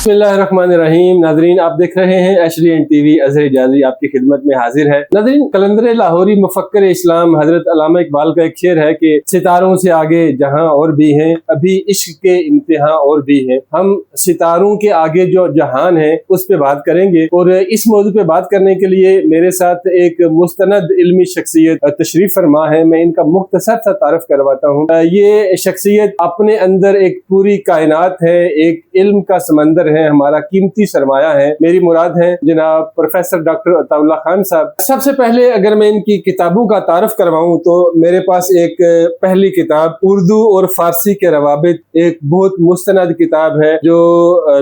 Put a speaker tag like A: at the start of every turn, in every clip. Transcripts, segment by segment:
A: बिस्मिल्लाहिर्रहमानिर्रहीम। नाज़रीन, आप देख रहे हैं एशरियन टीवी। अज़हर इजाज़ी आपकी खिदमत में हाजिर है। नाज़रीन, कलंदर लाहौरी मुफक्कर इस्लाम हज़रत अल्लामा इकबाल का एक शेर है कि सितारों से आगे जहां और भी हैं, अभी इश्क के इम्तिहान और भी हैं। हम सितारों के आगे जो जहान है उस पे बात करेंगे, और इस मौजू पे बात करने के लिए मेरे साथ एक मुस्तनद इल्मी शख्सियत तशरीफ फरमा है। मैं इनका मुख्तसर सा तारुफ करवाता हूँ। ये शख्सियत अपने अंदर एक पूरी कायनात है, एक इल्म का समंदर है, हमारा कीमती सरमाया है। मेरी मुराद है जनाब प्रोफेसर डॉक्टर अताउल्लाह खान साहब। सबसे पहले अगर मैं इनकी किताबों का तारुफ करवाऊं तो मेरे पास एक पहली किताब उर्दू और फारसी के रवाबित, एक बहुत मुस्तनद किताब है जो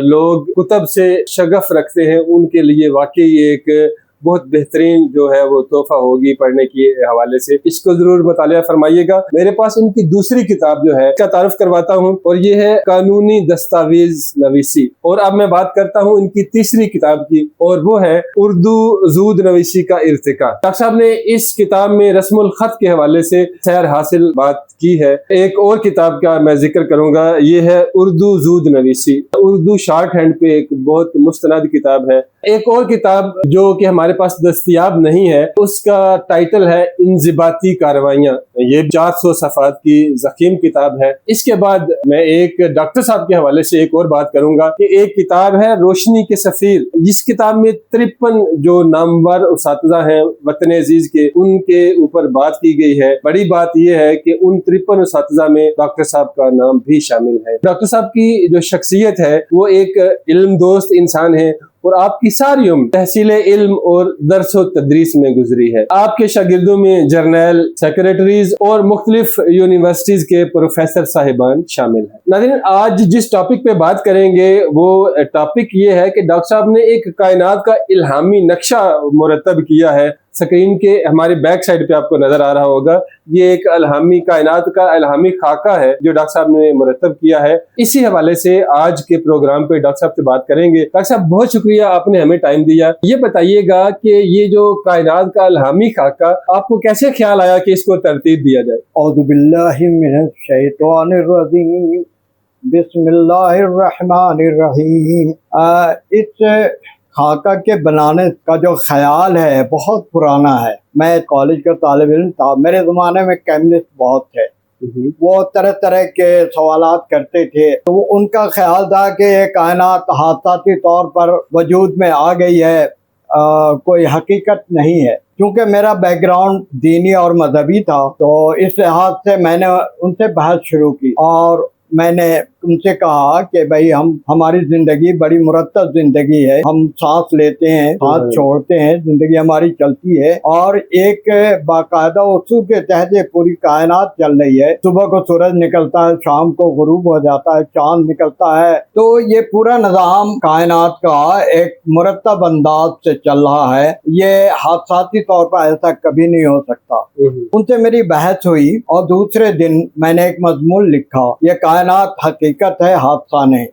A: लोग कुतब से शगफ रखते हैं, उनके लिए वाकई एक बहुत बेहतरीन जो है वो तोहफा होगी पढ़ने के हवाले से। इसको जरूर मुतालिया फरमाइएगा। मेरे पास इनकी दूसरी किताब जो है इसका तारुफ करवाता हूँ, और ये है कानूनी दस्तावेज नवीसी। और अब मैं बात करता हूँ इनकी तीसरी किताब की, और वो है उर्दू जूद नवीसी का इर्तिका। डॉक्टर साहब ने इस किताब में रस्मुल खत के हवाले से सैर हासिल बात की है। एक और किताब का मैं जिक्र करूंगा, ये है उर्दू जूद नवीसी। उर्दू शॉर्ट हैंड पे एक बहुत मुस्तनद किताब है। एक और किताब जो कि हमारे पास दस्तयाब नहीं है, उसका टाइटल है इंजिबाती कार्रवाइयां। ये 400 सफ़ात की ज़ख़ीम किताब है। इसके बाद मैं एक डॉक्टर साहब के हवाले से एक और बात करूंगा कि एक किताब है रोशनी के सफ़ीर। इस किताब में 53 जो नामवर उस्ताज़ा हैं वतन अजीज के, उनके ऊपर बात की गई है। बड़ी बात यह है कि उन 53 उस्ताज़ा में डॉक्टर साहब का नाम भी शामिल है। डॉक्टर साहब की जो शख्सियत है वो एक इल्म दोस्त इंसान है, और आपकी सारी उम्र तहसील इल्म और दरसो तदरीस में गुजरी है। आपके शागिर्दों में जर्नल, सेक्रेटरीज और मुख्तलिफ यूनिवर्सिटीज के प्रोफेसर साहिबान शामिल हैं। नाज़रीन, आज जिस टॉपिक पे बात करेंगे वो टॉपिक ये है कि डॉक्टर साहब ने एक कायनात का इल्हामी नक्शा मुरतब किया है। स्क्रीन के हमारे बैक साइड पे आपको नजर आ रहा होगा, ये एक इल्हामी कायनात का इल्हामी खाका है जो डॉक्टर साहब ने मुरतब किया है। इसी हवाले से आज के प्रोग्राम पे डॉक्टर साहब से बात करेंगे। डॉक्टर साहब, बहुत शुक्रिया, आपने हमें टाइम दिया। ये बताइएगा कि ये जो कायनात का इल्हामी खाका आपको कैसे ख्याल आया कि इसको तरतीब दिया जाए?
B: औज़ु बिल्लाहि मिनश शैतानिर रजीम, बिस्मिल्लाहिर रहमानिर रहीम। इस खाका के बनाने का जो ख्याल है बहुत पुराना है। मैं कॉलेज का तालिब इल्म था, मेरे ज़माने में केमिस्ट बहुत थे। वो तरह तरह के सवालात करते थे, तो उनका ख्याल था कि ये कायनात हादसाती तौर पर वजूद में आ गई है, कोई हकीकत नहीं है। क्योंकि मेरा बैकग्राउंड दीनी और मजहबी था, तो इस लिहाज से मैंने उनसे बहस शुरू की, और मैंने उनसे कहा कि भाई हमारी ज़िंदगी बड़ी मुरत्तब ज़िंदगी है। हम सांस लेते हैं, सांस छोड़ते हैं, ज़िंदगी हमारी चलती है, और एक बाकायदा उसूल के तहत ये पूरी कायनात चल रही है। सुबह को सूरज निकलता है, शाम को गुरूब हो जाता है, चांद निकलता है। तो ये पूरा निज़ाम कायनात का एक मुरत्तब अंदाज से चल रहा है। ये हादसाती तौर पर ऐसा कभी नहीं हो सकता। उनसे मेरी बहस हुई, और दूसरे दिन मैंने एक मजमून लिखा, ये कायनात हकीकत है, हादसा नहीं।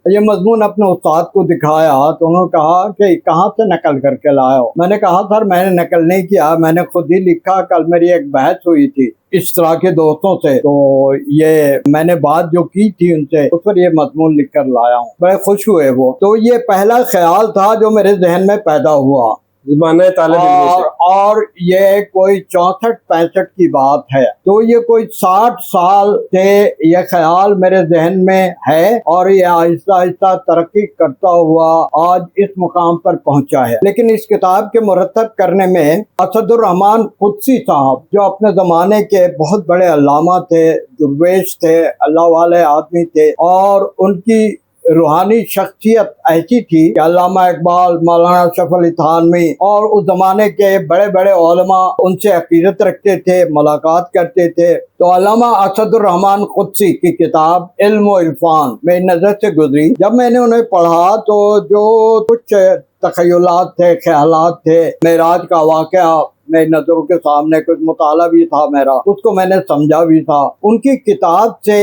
B: ये मजमून अपने उस्ताद को दिखाया, तो उन्होंने कहा कि कहाँ से नकल करके लाए हो? मैंने कहा सर मैंने नकल नहीं किया, मैंने खुद ही लिखा। कल मेरी एक बहस हुई थी इस तरह के दोस्तों से, तो ये मैंने बात जो की थी उनसे, उस पर ये मजमून लिख कर लाया हूँ। बड़े खुश हुए वो। तो ये पहला ख्याल था जो मेरे जहन में पैदा हुआ, और ये कोई 64-65 की बात है। तो ये कोई 60 साल से ये ख्याल मेरे जहन में है, और ये आहिस्ता आहिस्ता तरक्की करता हुआ आज इस मुकाम पर पहुंचा है। लेकिन इस किताब के मुरतब करने में असदुर्रहमान कुदसी साहब, जो अपने ज़माने के बहुत बड़े अल्लामा थे, दुर्वेश थे, अल्लाह वाले आदमी थे, और उनकी रूहानी शख्सियत ऐसी थी कि अल्लामा इकबाल, मौलाना अशरफ अली थानवी और उस जमाने के बड़े बड़े उलमा उनसे अकीदत रखते थे, मुलाकात करते थे। तो अल्लामा असदुर्रहमान कुदसी की किताब इल्म व इरफान मेरी नज़र से गुजरी। जब मैंने उन्हें पढ़ा तो जो कुछ तखय्युलात थे, ख्यालात थे, मेराज का वाक़या मेरी नज़रों के सामने, कुछ मुताला भी था मेरा, उसको मैंने समझा भी था। उनकी किताब से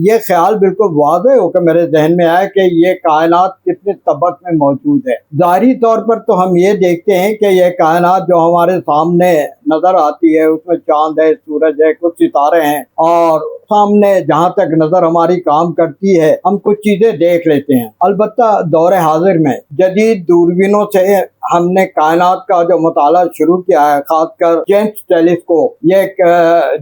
B: ये ख्याल बिल्कुल वाज़ेह होकर मेरे जहन में आया कि ये कायनात कितने तबक में मौजूद है। ज़ाहिरी तौर पर तो हम ये देखते हैं कि ये कायनात जो हमारे सामने नजर आती है, उसमें चांद है, सूरज है, कुछ सितारे हैं, और सामने जहाँ तक नजर हमारी काम करती है हम कुछ चीजें देख लेते हैं। अलबत्ता दौरे हाजिर में जदीद दूरबीनों से हमने कायनात का जो मुताला शुरू किया है, खासकर जेम्स टेलीस्कोप, ये एक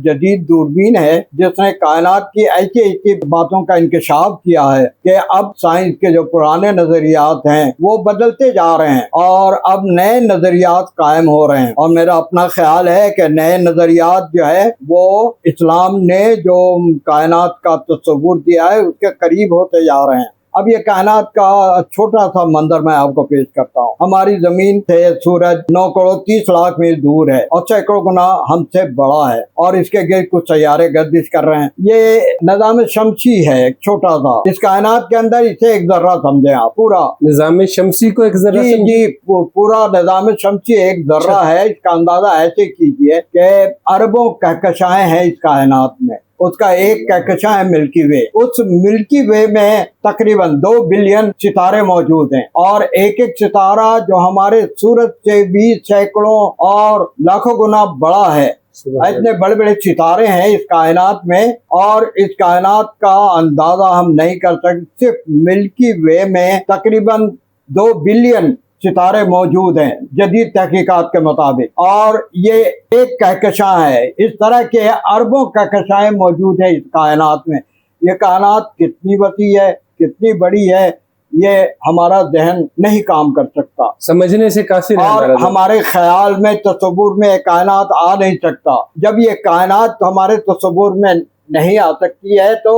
B: जदीद दूरबीन है जिसने कायनात की ऐसी ऐसी बातों का इंकशाफ किया है कि अब साइंस के जो पुराने नजरियात हैं वो बदलते जा रहे हैं और अब नए नजरियात कायम हो रहे हैं। और मेरा अपना ख्याल है कि नए नजरियात जो है वो इस्लाम ने जो कायनात का तस्वुर दिया है उसके करीब होते जा रहे हैं। अब ये कायनात का छोटा सा मंजर मैं आपको पेश करता हूँ। हमारी जमीन से सूरज 9 करोड़ 30 लाख मील दूर है और सैकड़ों गुना हमसे बड़ा है और इसके गिर्द कुछ सैयारे गर्दिश कर रहे हैं। ये निजाम शमसी है, एक छोटा सा, इस कायनात के अंदर इसे एक जर्रा समझे आप। पूरा
A: निजाम शमसी को एक जर्रा
B: जी पूरा निजाम शमसी एक जर्रा है। इसका अंदाजा ऐसे कीजिए कि अरबों कहकशाएं हैं इस कायनात में, उसका एक कहकशा है मिल्की वे। उस मिल्की वे में तकरीबन 2 बिलियन सितारे मौजूद हैं और एक एक सितारा जो हमारे सूरज से भी सैकड़ों और लाखों गुना बड़ा है। इतने बड़े बड़े सितारे हैं इस कायनात में और इस कायनात का अंदाजा हम नहीं कर सकते। सिर्फ मिल्की वे में तकरीबन 2 बिलियन सितारे मौजूद हैं जदीद तहकीकात के मुताबिक, और ये एक कहकशां है। इस तरह के अरबों कहकशाएं मौजूद है इस कायनात में। ये कायनात कितनी वसी है, कितनी बड़ी है, ये हमारा जहन नहीं काम कर सकता,
A: समझने से कासिर है
B: और हमारे ख्याल में तस्वुर में कायनात आ नहीं सकता। जब ये कायनात हमारे तस्वुर में नहीं आ सकती है तो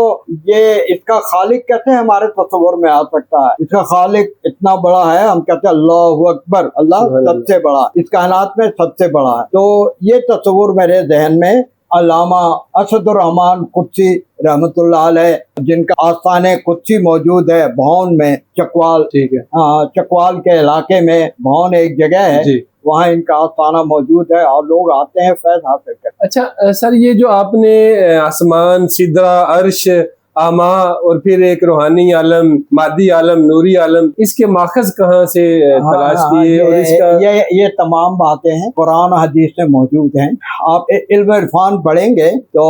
B: ये इसका खालिक कैसे हमारे तस्वुर में आ सकता है? इसका खालिक इतना बड़ा है, हम कहते हैं अल्लाहु अकबर, अल्लाह सबसे बड़ा, इस कायनात में सबसे बड़ा है। तो ये तस्वुर मेरे जहन में अल्लामा असदुर रहमान कुद्सी रहमतुल्लाह अलैह, जिनका आस्थाने कुद्सी मौजूद है भौन में, चकवाल, ठीक है, चकवाल के इलाके में भौन एक जगह है, वहाँ इनका आस्थाना मौजूद है और लोग आते हैं फैज़ हासिल करते हैं।
A: अच्छा सर, ये जो आपने आसमान, सिदरा, अर्श, आमा और फिर एक रूहानी आलम, मादी आलम, नूरी आलम, इसके माखज कहाँ से तलाश किए? और इसका
B: ये तमाम बातें हैं कुरान और हदीस में मौजूद हैं। आप इल्म इरफान पढ़ेंगे तो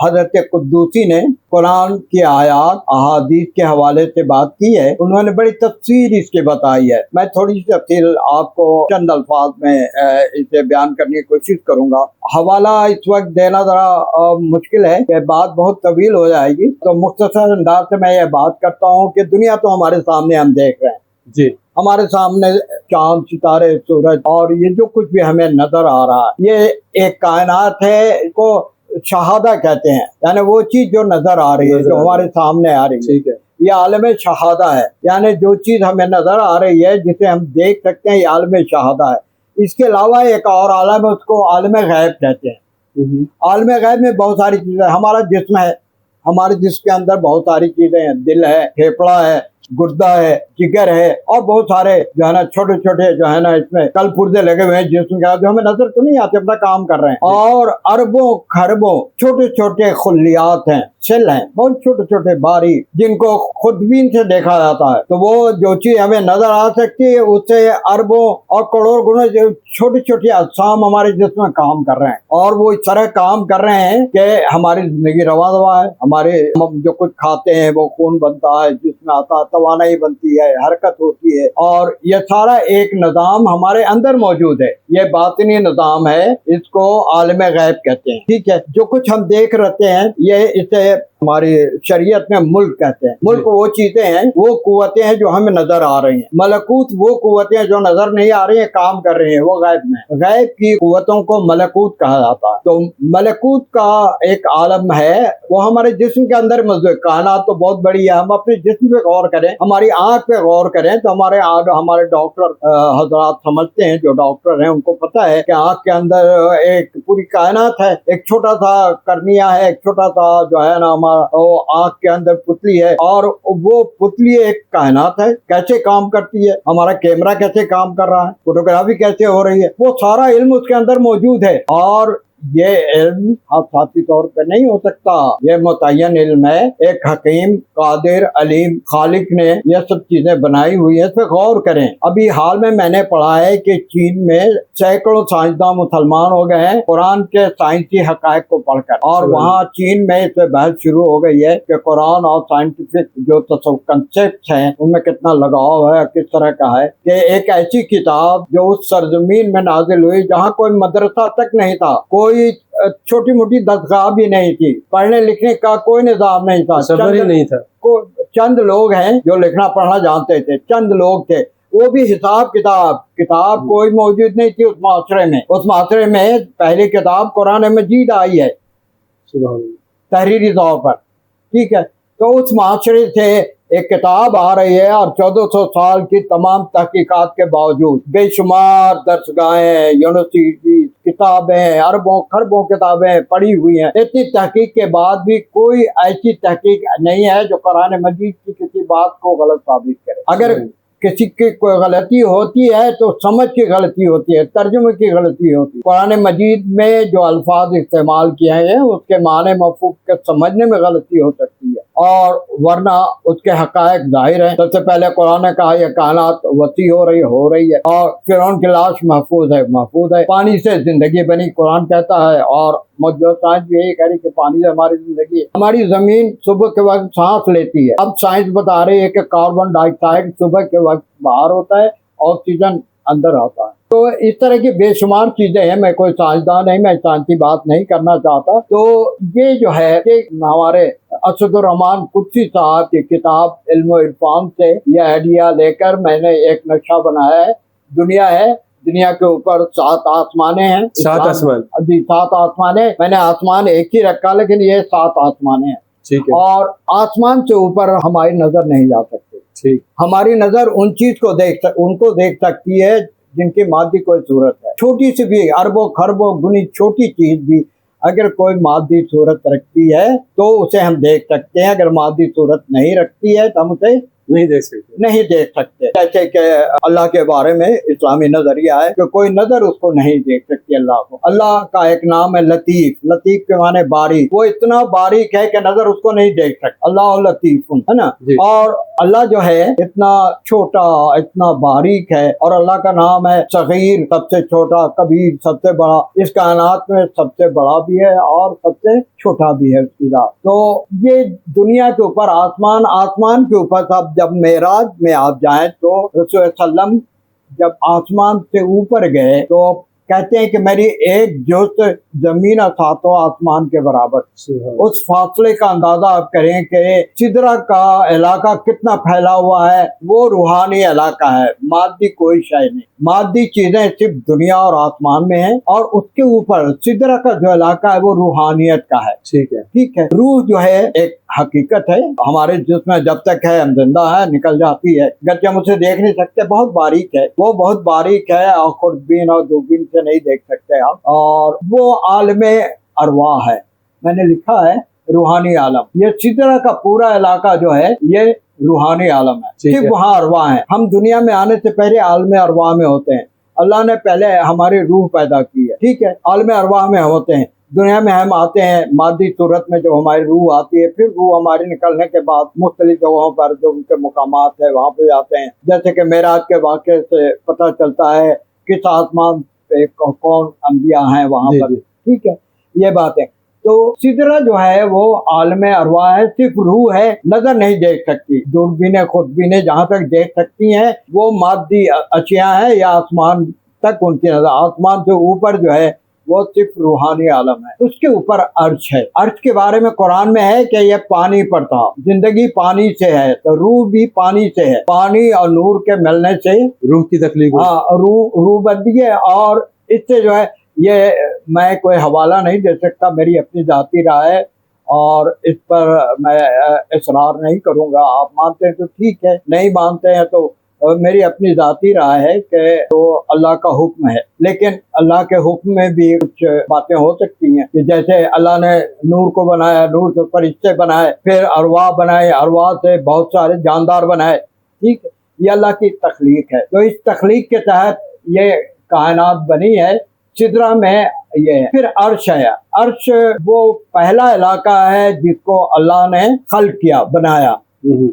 B: हजरत कुद्दूसी ने कुरान की आयात अहादीस के हवाले से बात की है, उन्होंने बड़ी तफसीर इसके बताई है। मैं थोड़ी सी तफसील आपको चंद अल्फाज में इसे बयान करने की कोशिश करूंगा। हवाला इस वक्त देना जरा मुश्किल है कि बात बहुत तवील हो जाएगी, तो मुख्तसर अंदाज से मैं ये बात करता हूँ कि दुनिया तो हमारे सामने हम देख रहे हैं
A: जी,
B: हमारे सामने चांद, सितारे, सूरज और ये जो कुछ भी हमें नजर आ रहा है, ये एक कायनात है। इसको शहादा कहते हैं, यानी वो चीज जो नजर आ रही है, जो हमारे सामने आ रही है, ठीक है, ये आलम शहादा है। यानी जो चीज हमें नजर आ रही है, जिसे हम देख सकते हैं, ये आलम शहादा है। इसके अलावा एक और आलम है, उसको आलम गैब कहते हैं। आलम गैब में बहुत सारी चीजें, हमारा जिस्म है, हमारे जिस्म के अंदर बहुत सारी चीजें हैं, दिल है, फेफड़ा है, गुर्दा है, जिगर है और बहुत सारे जो है ना छोटे छोटे जो है ना इसमें कल पुर्जे लगे हुए हैं जिसमें जो हमें नजर तो नहीं आते, अपना काम कर रहे हैं। और अरबों खरबों छोटे छोटे खुलियात हैं, सेल हैं, बहुत छोटे छोटे बारीक, जिनको खुदबीन से देखा जाता है। तो वो जो चीज हमें नजर आ सकती है उससे अरबों और करोड़ गुना छोटी छोटी अजसाम हमारे जिस्म में काम कर रहे हैं, और वो इस तरह काम कर रहे हैं कि हमारी जिंदगी रवा दवा है। हमारे जो कुछ खाते हैं वो खून बनता है, जिसमें आता है, तवानाई बनती है, हरकत होती है, और ये सारा एक निजाम हमारे अंदर मौजूद है। ये बातिनी निजाम है, इसको आलम गैब कहते हैं। ठीक है, जो कुछ हम देख रहते हैं ये इसे हमारी शरीयत में मुल्क कहते हैं। मुल्क वो चीजें हैं, वो कुव्वतें हैं जो हमें नजर आ रही हैं। मलकूत वो कुव्वतें हैं जो नजर नहीं आ रही हैं, काम कर रही हैं, वो गैब में। गैब की कुव्वतों को मलकूत कहा जाता है। तो मलकूत का एक आलम है, वो हमारे जिस्म के अंदर मौजूद। कायनात तो बहुत बड़ी है, हम अपने जिस्म पे गौर करें, हमारी आंख पे गौर करें तो हमारे डॉक्टर हजरात समझते हैं, जो डॉक्टर हैं उनको पता है कि आंख के अंदर एक पूरी कायनात है। एक छोटा सा कर्निया है, एक छोटा सा जो है ना वो आंख के अंदर पुतली है, और वो पुतली एक कायनात है। कैसे काम करती है, हमारा कैमरा कैसे काम कर रहा है, फोटोग्राफी कैसे हो रही है, वो सारा इल्म उसके अंदर मौजूद है। और یہ علم حادثاتی طور پہ نہیں ہو سکتا، یہ متعین علم ہے، ایک حکیم قادر علیم خالق نے یہ سب چیزیں بنائی ہوئی ہیں، اس پہ غور کریں۔ ابھی حال میں نے پڑھا ہے کہ چین میں سینکڑوں سائنسداں مسلمان ہو گئے ہیں قرآن کے سائنسی حقائق کو پڑھ کر، اور وہاں چین میں اس پہ بحث شروع ہو گئی ہے کہ قرآن اور سائنٹیفک جو کنسیپٹ ہیں ان میں کتنا لگاؤ ہے، کس طرح کا ہے کہ ایک ایسی کتاب جو اس سرزمین میں نازل ہوئی جہاں کوئی مدرسہ تک نہیں تھا، کوئی چھوٹی موٹی دستگاہ بھی نہیں تھی، پڑھنے لکھنے کا کوئی نظام نہیں تھا،
A: سفر ہی نہیں تھا،
B: چند لوگ ہیں جو لکھنا پڑھنا جانتے تھے، چند لوگ تھے، وہ بھی حساب کتاب کوئی موجود نہیں تھی اس معاشرے میں۔ اس معاشرے میں پہلی کتاب قرآن مجید آئی ہے تحریری طور پر، ٹھیک ہے، تو اس معاشرے سے ایک کتاب آ رہی ہے، اور 1400 سال کی تمام تحقیقات کے باوجود بے شمار درسگاہیں، یونیورسٹی، کتابیں، اربوں خربوں کتابیں پڑھی ہوئی ہیں، اتنی تحقیق کے بعد بھی کوئی ایسی تحقیق نہیں ہے جو قرآن مجید کی کسی بات کو غلط ثابت کرے۔ اگر کسی کی کوئی غلطی ہوتی ہے تو سمجھ کی غلطی ہوتی ہے، ترجمے کی غلطی ہوتی ہے۔ قرآن مجید میں جو الفاظ استعمال کیے ہیں اس کے معنی مفہوم کے سمجھنے میں غلطی ہو سکتی ہے، اور ورنہ اس کے حقائق ظاہر ہیں۔ سب سے پہلے قرآن نے کہا یہ کائنات وسیع ہو رہی ہے، اور فرعون کی لاش محفوظ ہے، پانی سے زندگی بنی قرآن کہتا ہے، اور موجودہ سائنس بھی یہی کہہ رہی کہ پانی سے ہماری زندگی ہے۔ ہماری زمین صبح کے وقت سانس لیتی ہے، اب سائنس بتا رہی ہے کہ کاربن ڈائی آکسائڈ صبح کے وقت باہر ہوتا ہے، آکسیجن اندر آتا ہے۔ تو اس طرح کی بے شمار چیزیں ہیں، میں کوئی سائنسدان نہیں، میں سائنسی بات نہیں کرنا چاہتا۔ تو یہ جو ہے کہ ہمارے اسد الرحمان قدسی صاحب کی کتاب علم و عرفان سے یہ آئیڈیا لے کر میں نے ایک نقشہ بنایا ہے۔ دنیا کے اوپر 7 آسمانیں ہیں،
A: 7 آسمان،
B: جی 7 آسمانیں، میں نے آسمان ایک ہی رکھا لیکن یہ 7 آسمانیں ہیں،
A: ٹھیک ہے،
B: اور آسمان سے اوپر ہماری نظر نہیں جا سکتی،
A: ٹھیک،
B: ہماری نظر ان چیز کو ان کو دیکھ سکتی ہے جن کی مادی کوئی صورت ہے، چھوٹی سی بھی، اربوں خربوں گنی چھوٹی چیز بھی اگر کوئی مادی صورت رکھتی ہے تو اسے ہم دیکھ سکتے ہیں، اگر مادی صورت نہیں رکھتی ہے تو ہم اسے نہیں دیکھ سکتے۔ جیسے کہ اللہ کے بارے میں اسلامی نظریہ ہے کہ کوئی نظر اس کو نہیں دیکھ سکتی اللہ کو۔ اللہ کا ایک نام ہے لطیف، لطیف کے معنی باریک، وہ اتنا باریک ہے کہ نظر اس کو نہیں دیکھ سکتی، اللہ لطیف ہے نا جی۔ اور اللہ جو ہے اتنا چھوٹا، اتنا باریک ہے، اور اللہ کا نام ہے صغیر، سب سے چھوٹا، کبیر، سب سے بڑا، اس کائنات میں سب سے بڑا بھی ہے اور سب سے چھوٹا بھی ہے اس کی ذات۔ تو یہ دنیا کے اوپر آسمان کے اوپر سب جب معراج میں آپ جائیں تو رسول صلی اللہ علیہ وسلم جب آسمان سے اوپر گئے تو کہتے ہیں کہ میری ایک جوت زمین اور 7 آسمان کے برابر، اس فاصلے کا اندازہ آپ کریں کہ سدرہ کا علاقہ کتنا پھیلا ہوا ہے، وہ روحانی علاقہ ہے، مادی کوئی شے نہیں، مادی چیزیں صرف دنیا اور آسمان میں ہیں، اور اس کے اوپر سدرہ کا جو علاقہ ہے وہ روحانیت کا ہے، ٹھیک ہے۔ روح جو ہے ایک حقیقت ہے ہمارے جسم میں، جب تک ہے ہم زندہ ہے، نکل جاتی ہے، گرچہ ہم اسے دیکھ نہیں سکتے، بہت باریک ہے، وہ بہت باریک ہے، اور خودبین اور دوربین سے نہیں دیکھ سکتے آپ، اور وہ عالم ارواح ہے، میں نے لکھا ہے روحانی عالم۔ یہ سدرہ کا پورا علاقہ جو ہے یہ روحانی عالم ہے، صرف وہاں ارواح ہیں، ہم دنیا میں آنے سے پہلے عالم ارواح میں ہوتے ہیں، اللہ نے پہلے ہماری روح پیدا کی ہے، ٹھیک ہے، عالم ارواح میں ہوتے ہیں، دنیا میں ہم آتے ہیں مادی صورت میں، جب ہماری روح آتی ہے، پھر روح ہماری نکلنے کے بعد مختلف جگہوں پر جو ان کے مقامات ہے وہاں پہ جاتے ہیں، جیسے کہ معراج کے واقعے سے پتہ چلتا ہے کس آسمان پہ کون انبیاء ہیں وہاں پر، ٹھیک ہے، یہ بات ہے۔ تو سدرہ جو ہے وہ عالم ارواح ہے، صرف روح ہے، نظر نہیں دیکھ سکتی، دوربینیں خودبینیں جہاں تک دیکھ سکتی ہیں وہ مادی اشیاء ہیں، یا آسمان تک ان کی نظر، آسمان سے اوپر جو ہے وہ صرف روحانی عالم ہے، اس کے اوپر عرش ہے۔ عرش کے بارے میں قرآن میں ہے کہ یہ پانی پر تھا، زندگی پانی سے ہے، تو روح بھی پانی سے ہے، پانی اور نور کے ملنے سے
A: روح کی تخلیق،
B: ہاں روح بنتی ہے، اور اس سے جو ہے یہ میں کوئی حوالہ نہیں دے سکتا، میری اپنی ذاتی رائے ہے، اور اس پر میں اصرار نہیں کروں گا، آپ مانتے ہیں تو ٹھیک ہے، نہیں مانتے ہیں تو میری اپنی ذاتی رائے ہے کہ تو اللہ کا حکم ہے، لیکن اللہ کے حکم میں بھی کچھ باتیں ہو سکتی ہیں، کہ جیسے اللہ نے نور کو بنایا، نور سے فرشتے بنائے، پھر ارواح بنائے، ارواح سے بہت سارے جاندار بنائے، ٹھیک ہے، یہ اللہ کی تخلیق ہے۔ تو اس تخلیق کے تحت یہ کائنات بنی ہے۔ سدرہ میں یہ ہے۔ پھر عرش ہے، عرش وہ پہلا علاقہ ہے جس کو اللہ نے خلق کیا، بنایا۔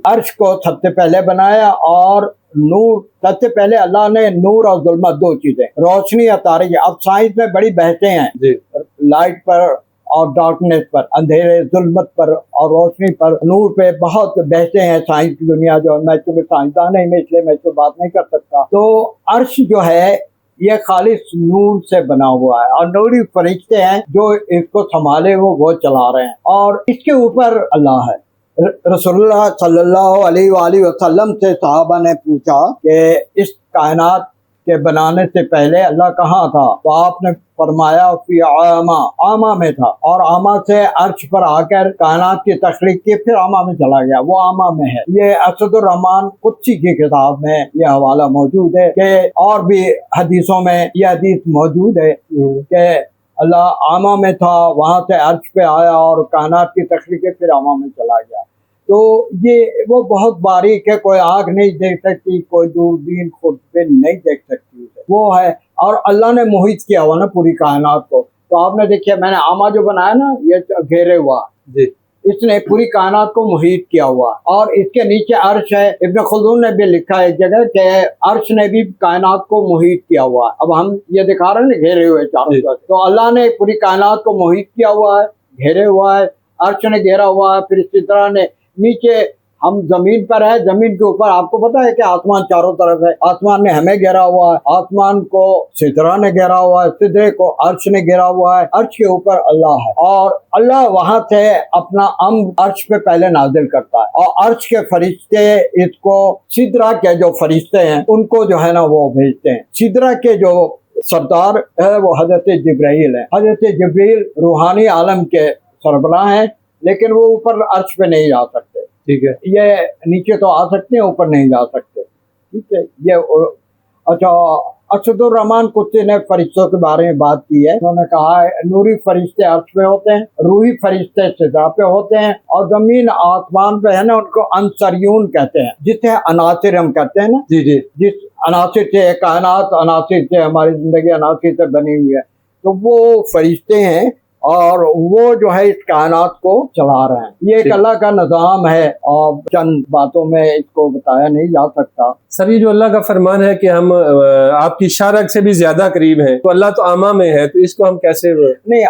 B: عرش کو سب سے پہلے بنایا، اور نور، سب سے پہلے اللہ نے نور اور ظلمت، دو چیزیں، روشنی اور تاریکی۔ اب سائنس میں بڑی بحثیں ہیں لائٹ پر اور ڈارکنیس پر، اندھیرے ظلمت پر اور روشنی پر، نور پہ بہت بحثیں ہیں سائنس کی دنیا جو، میں چونکہ سائنسدان نہیں میں اس لیے میں اس پہ بات نہیں کر سکتا۔ تو عرش جو ہے یہ خالص نور سے بنا ہوا ہے، اور نوری فرشتے ہیں جو اس کو سنبھالے وہ چلا رہے ہیں، اور اس کے اوپر اللہ ہے۔ رسول اللہ صلی اللہ علیہ وآلہ وسلم سے صحابہ نے پوچھا کہ اس کائنات کے بنانے سے پہلے اللہ کہاں تھا؟ تو آپ نے فرمایا فی عامہ میں تھا، اور عامہ سے عرش پر آ کر کائنات کی تخلیق کی، پھر عامہ میں چلا گیا، وہ عامہ میں ہے۔ یہ اسد الرحمان قدسی کی کتاب میں یہ حوالہ موجود ہے، کہ اور بھی حدیثوں میں یہ حدیث موجود ہے کہ اللہ عامہ میں تھا، وہاں سے عرش پہ آیا اور کائنات کی تخلیق کی، پھر عامہ میں چلا گیا۔ تو یہ وہ بہت باریک ہے، کوئی آنکھ نہیں دیکھ سکتی، کوئی دوربین خودبین نہیں دیکھ سکتی وہ ہے۔ اور اللہ نے محیط کیا ہوا نا پوری کائنات کو، تو آپ نے دیکھیا میں نے عامہ جو بنایا نا یہ گھیرے ہوا، اس نے پوری کائنات کو محیط کیا ہوا، اور اس کے نیچے عرش ہے۔ ابن خلدون نے بھی لکھا ہے ایک جگہ کہ عرش نے بھی کائنات کو محیط کیا ہوا ہے۔ اب ہم یہ دکھا رہے ہیں نا گھیرے ہوئے چاروں طرف، تو اللہ نے پوری کائنات کو محیط کیا ہوا ہے، گھیرے ہوا ہے، عرش نے گھیرا ہوا ہے۔ پھر اسی طرح نے نیچے ہم زمین پر ہے، زمین کے اوپر آپ کو پتا ہے کہ آسمان چاروں طرف ہے، آسمان نے ہمیں گھیرا ہوا ہے، آسمان کو سدرہ نے گھیرا ہوا ہے، سدرے کو عرش نے گھیرا ہوا ہے، عرش کے اوپر اللہ ہے، اور اللہ وہاں سے اپنا امر عرش پہ پہلے نازل کرتا ہے، اور عرش کے فرشتے اس کو سدرہ کے جو فرشتے ہیں ان کو جو ہے نا وہ بھیجتے ہیں۔ سدرہ کے جو سردار ہے وہ حضرت جبرائیل ہے۔ حضرت جبرائیل روحانی عالم کے سربراہ ہیں، لیکن وہ اوپر عرش پہ نہیں جا سکتے، ٹھیک ہے، یہ نیچے تو آ سکتے ہیں، اوپر نہیں جا سکتے، ٹھیک ہے۔ یہ اچھا، اسد الرحمان قدسی نے فرشتوں کے بارے میں بات کی ہے، انہوں نے کہا ہے نوری فرشتے عرش پہ ہوتے ہیں، روحی فرشتے سدرہ پہ ہوتے ہیں، اور زمین آسمان پہ ہے نا ان کو عنصریون کہتے ہیں، جسے عناصر ہم کہتے ہیں نا، جس عناصر سے کائنات، عناصر سے ہماری زندگی عناصر سے بنی ہوئی ہے، تو وہ فرشتے ہیں، اور وہ جو ہے اس کائنات کو چلا رہے ہیں۔ یہ ایک اللہ کا نظام ہے، اور چند باتوں میں اس کو بتایا نہیں جا سکتا۔
A: سر یہ جو اللہ کا فرمان ہے کہ ہم آپ کی شارک سے بھی زیادہ قریب ہیں، تو اللہ تو عامہ میں ہے، تو اس کو ہم کیسے؟
B: نہیں،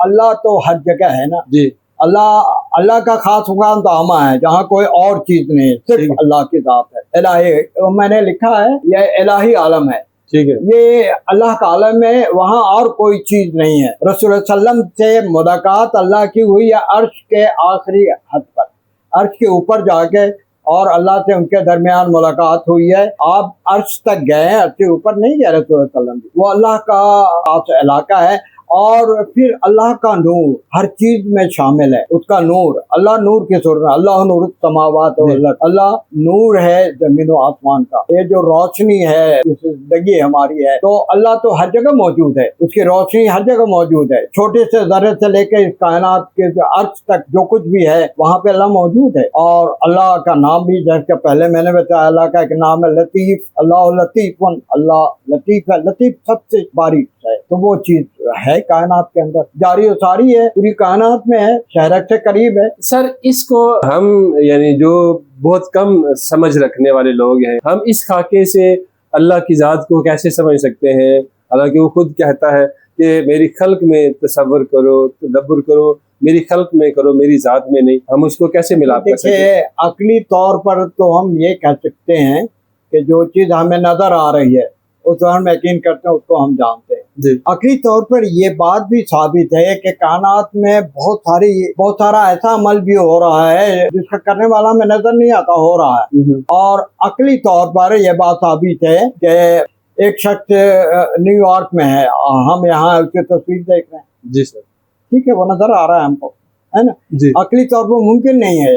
B: اللہ تو ہر جگہ ہے نا جی، اللہ کا خاص مقام تو عامہ ہے، جہاں کوئی اور چیز نہیں ہے، صرف اللہ کی ذات ہے، الہی۔ میں نے لکھا ہے یہ الہی عالم ہے، ٹھیک ہے، یہ اللہ کا عالم ہے، وہاں اور کوئی چیز نہیں ہے۔ رسول اللہ صلی اللہ علیہ وسلم سے ملاقات اللہ کی ہوئی ہے عرش کے آخری حد پر، عرش کے اوپر جا کے، اور اللہ سے ان کے درمیان ملاقات ہوئی ہے۔ آپ عرش تک گئے ہیں، عرش کے اوپر نہیں گئے رسول اللہ صلی اللہ علیہ وسلم، وہ اللہ کا خاص علاقہ ہے۔ اور پھر اللہ کا نور ہر چیز میں شامل ہے، اس کا نور، اللہ نور کی صورت میں، اللہ نور السماوات والارض، اللہ نور ہے زمین و آسمان کا، یہ جو روشنی ہے جس زندگی ہماری ہے، تو اللہ تو ہر جگہ موجود ہے، اس کی روشنی ہر جگہ موجود ہے، چھوٹے سے ذرے سے لے کے اس کائنات کے عرش تک جو کچھ بھی ہے وہاں پہ اللہ موجود ہے۔ اور اللہ کا نام بھی جیسے پہلے میں نے بتایا، اللہ کا ایک نام ہے لطیف، اللہ لطیف، اللہ لطیف ہے، لطیف سب سے باریک ہے، تو وہ چیز ہے کائنات کے اندر، جاری و ساری ہے، پوری کائنات میں ہے، شہرک سے قریب ہے۔
A: سر اس کو ہم یعنی جو بہت کم سمجھ رکھنے والے لوگ ہیں، ہم اس خاکے سے اللہ کی ذات کو کیسے سمجھ سکتے ہیں؟ حالانکہ وہ خود کہتا ہے کہ میری خلق میں تصور کرو، تدبر کرو، میری خلق میں کرو، میری ذات میں نہیں۔ ہم اس کو کیسے ملاپ کر سکتے ہیں؟
B: عقلی طور پر تو ہم یہ کہہ سکتے ہیں کہ جو چیز ہمیں نظر آ رہی ہے اس پر ہم یقین کرتے ہیں، اس کو ہم جانتے ہیں جی۔ عقلی طور پر یہ بات بھی ثابت ہے کہ کائنات میں بہت سارا ایسا عمل بھی ہو رہا ہے جس کا کرنے والا ہمیں نظر نہیں آتا، ہو رہا ہے۔ اور عقلی طور پر یہ بات ثابت ہے کہ ایک شخص نیو یارک میں ہے، ہم یہاں اس کی تصویر دیکھ رہے ہیں جی سر، ٹھیک ہے، وہ نظر آ رہا ہے ہم کو، ہے نا جی۔ عقلی طور پر ممکن نہیں ہے،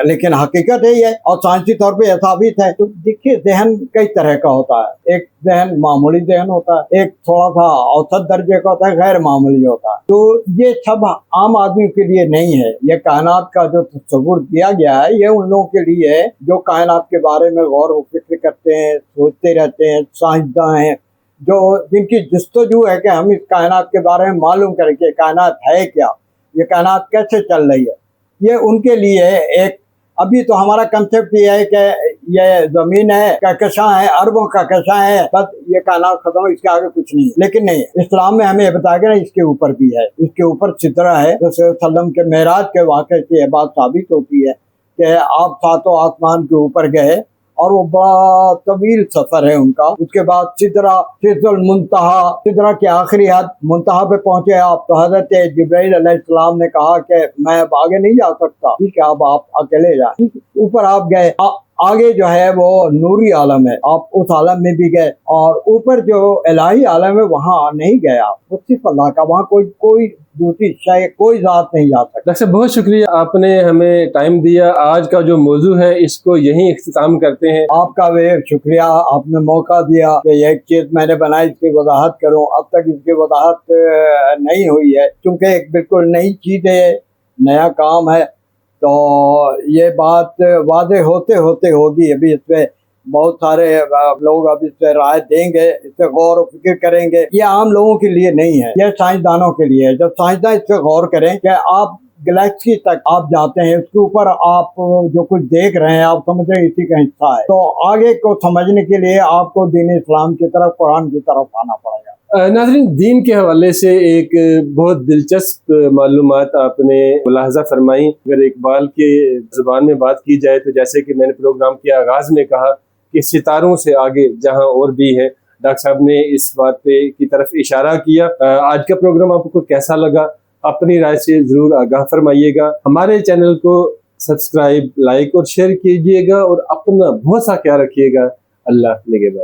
B: لیکن حقیقت ہے یہ، اور سائنسی طور پہ یہ ثابت ہے۔ تو دیکھیے ذہن کئی طرح کا ہوتا ہے، ایک ذہن معمولی ذہن ہوتا ہے، ایک تھوڑا سا اوسط درجے کا ہوتا ہے، غیر معمولی ہوتا ہے۔ تو یہ سب عام آدمی کے لیے نہیں ہے، یہ کائنات کا جو تصور کیا گیا ہے یہ ان لوگوں کے لیے ہے جو کائنات کے بارے میں غور و فکر کرتے ہیں، سوچتے رہتے ہیں، سائنسداں ہیں، जो जिनकी जस्तजू है कि हम इस कायनात के बारे में मालूम करें कि कायनात है क्या, ये कायनात कैसे चल रही है, ये उनके लिए एक, अभी तो हमारा कंसेप्ट ये है कि ये जमीन है, कहकशां है, अरबों कहकशां है, बस ये कायनात खत्म, इसके आगे कुछ नहीं है। लेकिन नहीं, इस्लाम में हमें बताया गया इसके ऊपर भी है, इसके ऊपर सिदरा है। तो सल्लम के मेराज के वाक़े से ये बात साबित होती है कि आप सातों आसमान के ऊपर गए और वो बड़ा तवील सफर है उनका। उसके बाद सिदरा, सिदरुल मुंतहा, सिदरा की आखिरी हद, मुंतहा पे पहुंचे आप तो हजरत जिब्राइल अलैहिस्सलाम ने कहा कि मैं अब आगे नहीं जा सकता, ठीक है अब आप अकेले जाए। ठीक, ऊपर आप गए, आगे जो है वो नूरी आलम है, आप उस आलम में भी गए, और ऊपर जो इलाही आलम है वहाँ नहीं गए आप, वो सिर्फ अल्लाह का, वहाँ कोई दूसरी शय, कोई जात नहीं जा सकता।
A: डॉक्टर साहब बहुत शुक्रिया, आपने हमें टाइम दिया। आज का जो मौजू है इसको यहीं इख्तिताम करते हैं।
B: आपका भी शुक्रिया, आपने मौका दिया कि एक चीज मैंने बनाई इसकी वजाहत करूं। अब तक इसकी वजाहत नहीं हुई है क्योंकि एक बिल्कुल नई चीज है, नया काम है, तो ये बात वाज़ेह होते होते होगी। अभी इस पे बहुत सारे लोग अब इस पे राय देंगे, इस पे गौर और फिक्र करेंगे। ये आम लोगों के लिए नहीं है, ये साइंसदानों के लिए है। जब साइंसदान इस पे गौर करें कि आप गैलेक्सी तक आप जाते हैं, उसके ऊपर आप जो कुछ देख रहे हैं आप समझ रहे हैं इसी का हिस्सा है, तो आगे को समझने के लिए आपको दीन इस्लाम की तरफ, कुरान की तरफ आना पड़ेगा।
A: नाज़रीन, दीन के हवाले से एक बहुत दिलचस्प मालूमात आपने मुलाहजा फरमाई। अगर इकबाल के ज़ुबान में बात की जाए तो जैसे कि मैंने प्रोग्राम के आगाज़ में कहा कि सितारों से आगे जहां और भी है, डॉक्टर साहब ने इस बात पे की तरफ इशारा किया। आज का प्रोग्राम आपको कैसा लगा, अपनी राय से ज़रूर आगाह फरमाइएगा। हमारे चैनल को सब्सक्राइब, लाइक और शेयर कीजिएगा और अपना बहुत सा ख्याल रखिएगा। अल्लाह निगहबान।